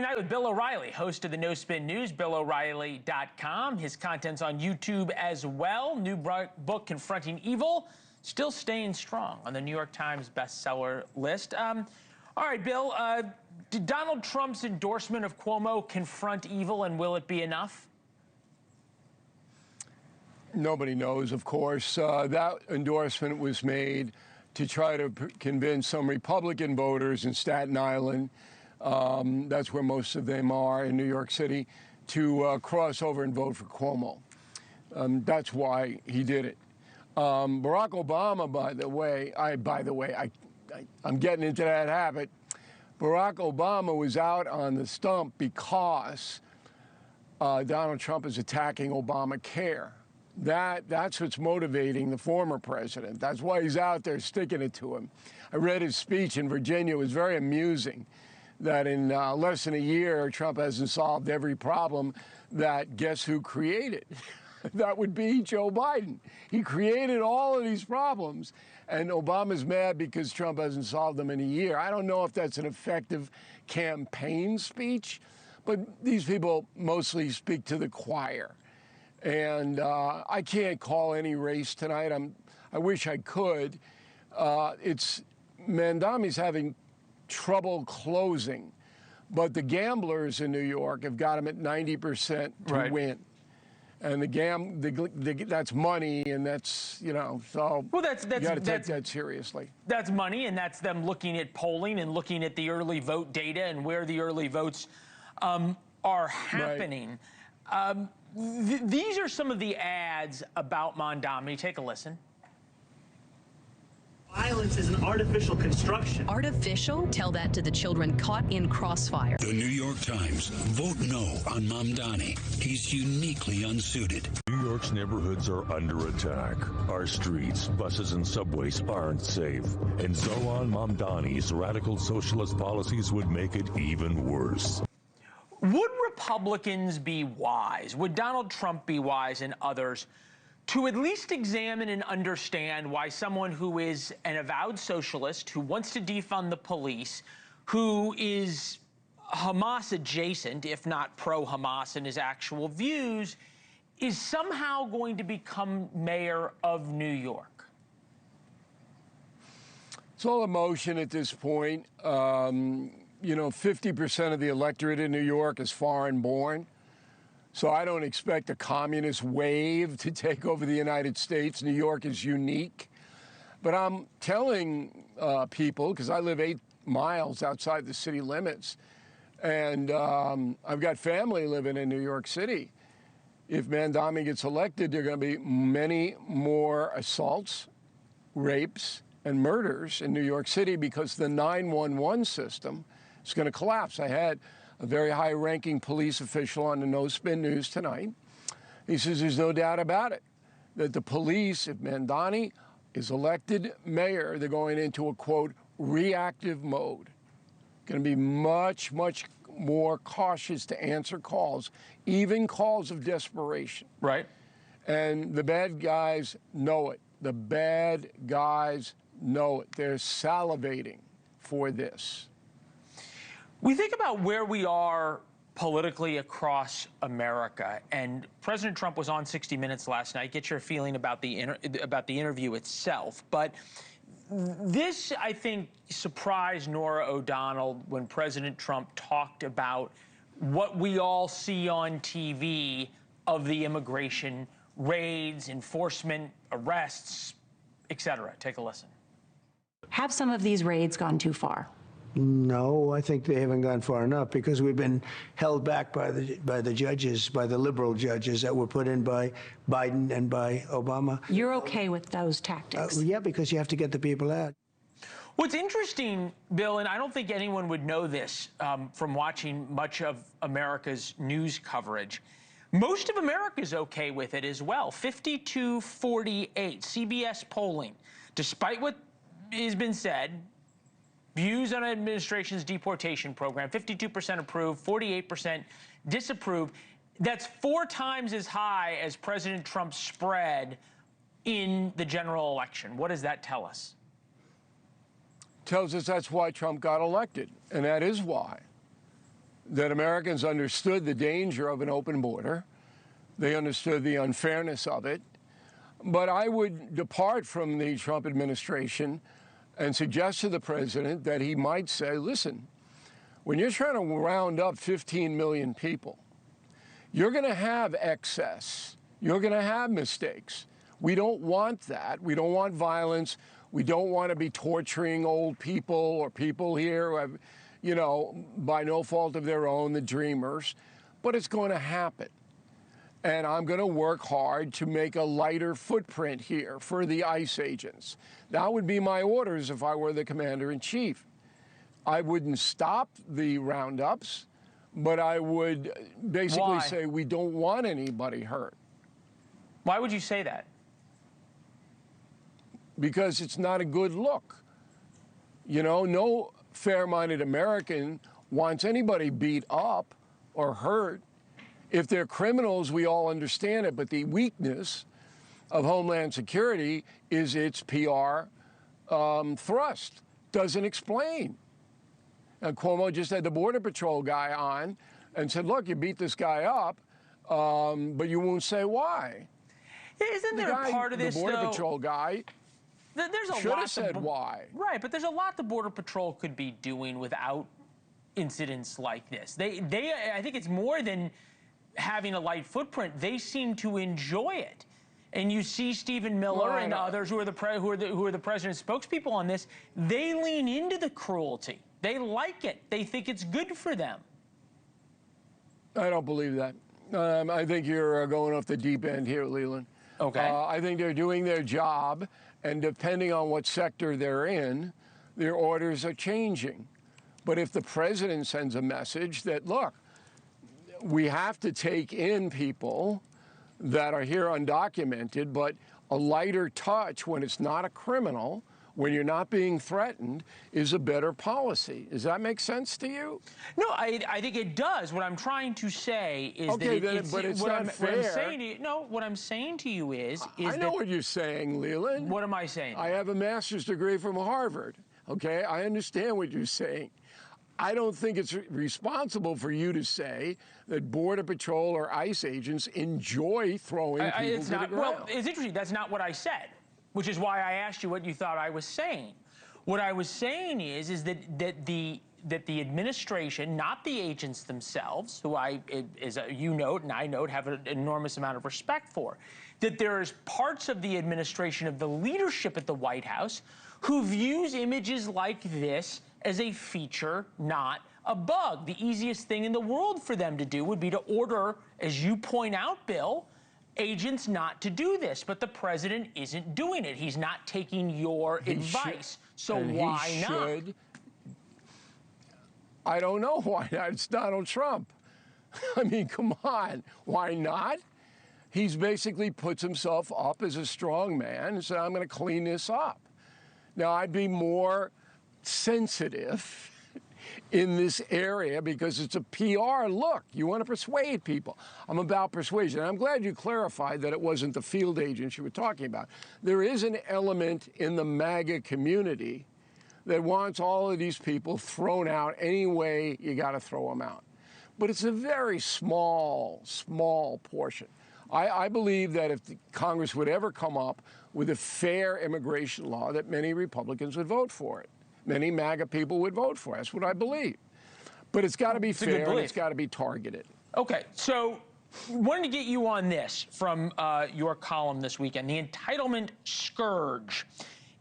Tonight with Bill O'Reilly, host of the No Spin News, BillO'Reilly.com. His content's on YouTube as well. New book, Confronting Evil, still staying strong on the New York Times bestseller list. All right, Bill, did Donald Trump's endorsement of Cuomo confront evil, and will it be enough? Nobody knows, of course. That endorsement was made to try to convince some Republican voters in Staten Island, that's where most of them are in New York City, to cross over and vote for Cuomo. That's why he did it. Barack Obama, by the way, I'm getting into that habit. Barack Obama was out on the stump because Donald Trump is attacking Obamacare. That's what's motivating the former president. That's why he's out there sticking it to him. I read his speech in Virginia. It was very amusing that in less than a year, Trump hasn't solved every problem that guess who created? That would be Joe Biden. He created all of these problems, and Obama's mad because Trump hasn't solved them in a year. I don't know if that's an effective campaign speech, but these people mostly speak to the choir. And I can't call any race tonight. I wish I could. Mandami's having trouble closing, but the gamblers in New York have got him at 90% to win. And that's money, and that's, so you got to take that seriously. That's money, and that's them looking at polling and looking at the early vote data and where the early votes are happening. Right. These are some of the ads about Mandami. Take a listen. Violence is an artificial construction. Artificial? Tell that to the children caught in crossfire. The New York Times. Vote no on Mamdani. He's uniquely unsuited. New York's neighborhoods are under attack. Our streets, buses, and subways aren't safe. And Zoran Mamdani's radical socialist policies would make it even worse. Would Republicans be wise? Would Donald Trump be wise and others to at least examine and understand why someone who is an avowed socialist, who wants to defund the police, who is Hamas adjacent, if not pro-Hamas in his actual views, is somehow going to become mayor of New York? It's all emotion at this point. 50% of the electorate in New York is foreign-born. So I don't expect a communist wave to take over the United States. New York is unique. But I'm telling people, because I live 8 miles outside the city limits, and I've got family living in New York City. If Mandami gets elected, there are going to be many more assaults, rapes, and murders in New York City because the 911 system is going to collapse. I had a very high-ranking police official on the No Spin News tonight. He says there's no doubt about it, that the police, if Mandani is elected mayor, they're going into a, quote, reactive mode. Going to be much, much more cautious to answer calls, even calls of desperation. Right. And the bad guys know it. The bad guys know it. They're salivating for this. We think about where we are politically across America, and President Trump was on 60 Minutes last night. Get your feeling about the interview itself. But this, I think, surprised Norah O'Donnell when President Trump talked about what we all see on TV of the immigration raids, enforcement, arrests, etc. Take a listen. Have some of these raids gone too far? No, I think they haven't gone far enough because we've been held back by the judges, by the liberal judges that were put in by Biden and by Obama. You're okay with those tactics? Yeah, because you have to get the people out. What's interesting, Bill, and I don't think anyone would know this from watching much of America's news coverage, most of America is okay with it as well. 52-48, CBS polling, despite what has been said, views on administration's deportation program, 52% approve, 48% disapprove. That's 4 times as high as President Trump's spread in the general election. What does that tell us? Tells us that's why Trump got elected, and that is why. that Americans understood the danger of an open border. They understood the unfairness of it. But I would depart from the Trump administration and suggest to the president that he might say, listen, when you're trying to round up 15 million people, you're going to have excess. You're going to have mistakes. We don't want that. We don't want violence. We don't want to be torturing old people or people here who have, you know, by no fault of their own, the dreamers. But it's going to happen. And I'm going to work hard to make a lighter footprint here for the ICE agents. That would be my orders if I were the commander-in-chief. I wouldn't stop the roundups, but I would basically say we don't want anybody hurt. Why would you say that? Because it's not a good look. You know, no fair-minded American wants anybody beat up or hurt. If they're criminals, we all understand it, but the weakness of Homeland Security is its PR thrust. Doesn't explain. And Cuomo just had the Border Patrol guy on and said, look, you beat this guy up, but you won't say why. Isn't there a part of this, the Border Patrol guy there's a should lot have said why. Right, but there's a lot the Border Patrol could be doing without incidents like this. I think it's more than having a light footprint. They seem to enjoy it. And you see Stephen Miller and others who are the president's spokespeople on this, they lean into the cruelty. They like it. They think it's good for them. I don't believe that. I think you're going off the deep end here, Leland. Okay. I think they're doing their job, and depending on what sector they're in, their orders are changing. But if the president sends a message that, look, we have to take in people that are here undocumented, but a lighter touch when it's not a criminal, when you're not being threatened, is a better policy. Does that make sense to you? No, I think it does. What I'm trying to say is okay, that but it's not fair. What I'm saying to you is I know what you're saying, Leland. What am I saying? I have a master's degree from Harvard. Okay, I understand what you're saying. I don't think it's responsible for you to say that Border Patrol or ICE agents enjoy throwing people to the ground. Well, it's interesting. That's not what I said, which is why I asked you what you thought I was saying. What I was saying is that the administration, not the agents themselves, who you note and I note have an enormous amount of respect for, that there's parts of the administration, of the leadership at the White House, who views images like this as a feature, not a bug. The easiest thing in the world for them to do would be to order, as you point out, Bill, agents not to do this. But the president isn't doing it. He's not taking your advice. So why not? I don't know why not. It's Donald Trump. I mean, come on. Why not? He's basically puts himself up as a strong man and said, I'm going to clean this up. Now, I'd be more sensitive in this area because it's a PR look. You want to persuade people. I'm about persuasion. And I'm glad you clarified that it wasn't the field agents you were talking about. There is an element in the MAGA community that wants all of these people thrown out any way you got to throw them out. But it's a very small portion. I believe that if Congress would ever come up with a fair immigration law, that many Republicans would vote for it. Many MAGA people would vote for it. That's what I believe. But it's got to be fair and it's got to be targeted. Okay, so wanted to get you on this from your column this weekend, the entitlement scourge.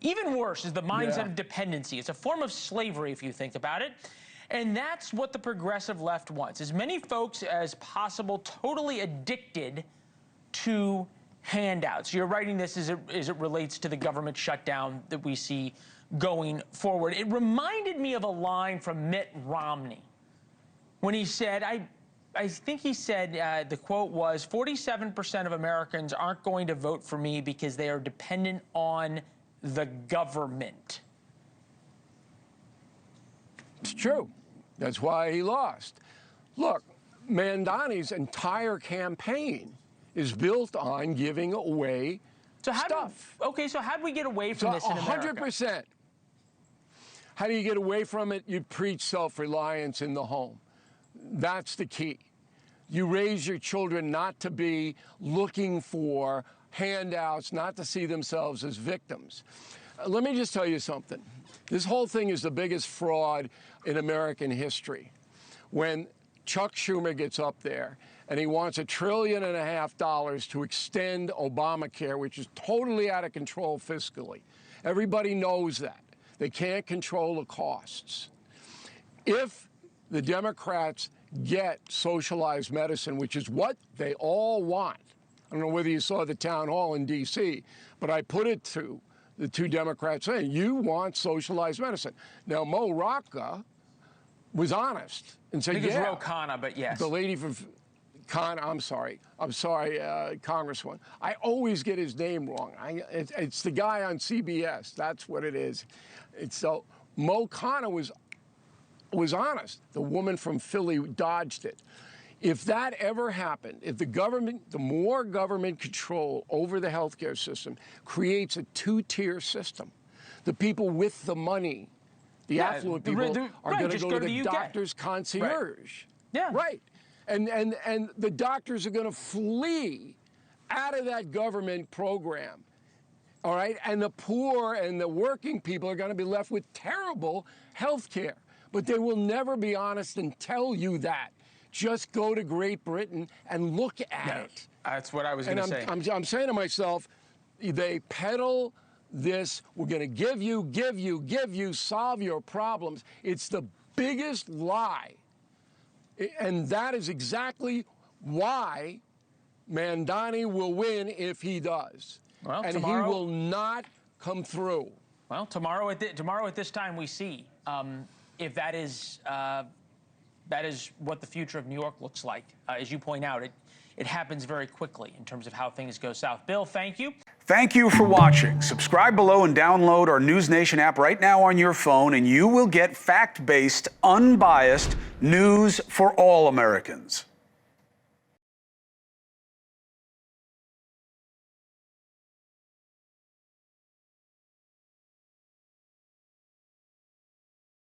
Even worse is the mindset of dependency. It's a form of slavery if you think about it. And that's what the progressive left wants. As many folks as possible totally addicted to handouts. You're writing this as it relates to the government shutdown that we see going forward. It reminded me of a line from Mitt Romney when he said, I think he said, the quote was, 47% of Americans aren't going to vote for me because they are dependent on the government. It's true. That's why he lost. Look, Mandani's entire campaign is built on giving away stuff. Okay, so how do we get away from this in America? 100%. How do you get away from it? You preach self-reliance in the home. that's the key. You raise your children not to be looking for handouts, not to see themselves as victims. Let me just tell you something. This whole thing is the biggest fraud in American history. When Chuck Schumer gets up there and he wants $1.5 trillion to extend Obamacare, which is totally out of control fiscally. Everybody knows that. They can't control the costs. If the Democrats get socialized medicine, which is what they all want. I don't know whether you saw the town hall in D.C., but I put it to the two Democrats saying, you want socialized medicine. Now, Mo Rocca was honest and said, I think yeah. it was Ro Khanna, but yes. The lady from Khanna, I'm sorry, Congresswoman. I always get his name wrong. It's the guy on CBS. That's what it is. So Mo Khanna was honest. The woman from Philly dodged it. If that ever happened, if the more government control over the healthcare system creates a two-tier system, the people with the money, the affluent people, are going to go to the doctor's concierge. Right. Yeah. Right. And the doctors are going to flee out of that government program. All right. And the poor and the working people are going to be left with terrible health care. But they will never be honest and tell you that. Just go to Great Britain and look at it. That's what I was going to say. I'm saying to myself, they peddle this, we're going to give you, solve your problems. It's the biggest lie. And that is exactly why Mamdani will win if he does. Well, and tomorrow, he will not come through. Well, tomorrow at this time we see if that is what the future of New York looks like. As you point out, it happens very quickly in terms of how things go south. Bill, thank you. Thank you for watching. Subscribe below and download our NewsNation app right now on your phone, and you will get fact-based, unbiased news for all Americans.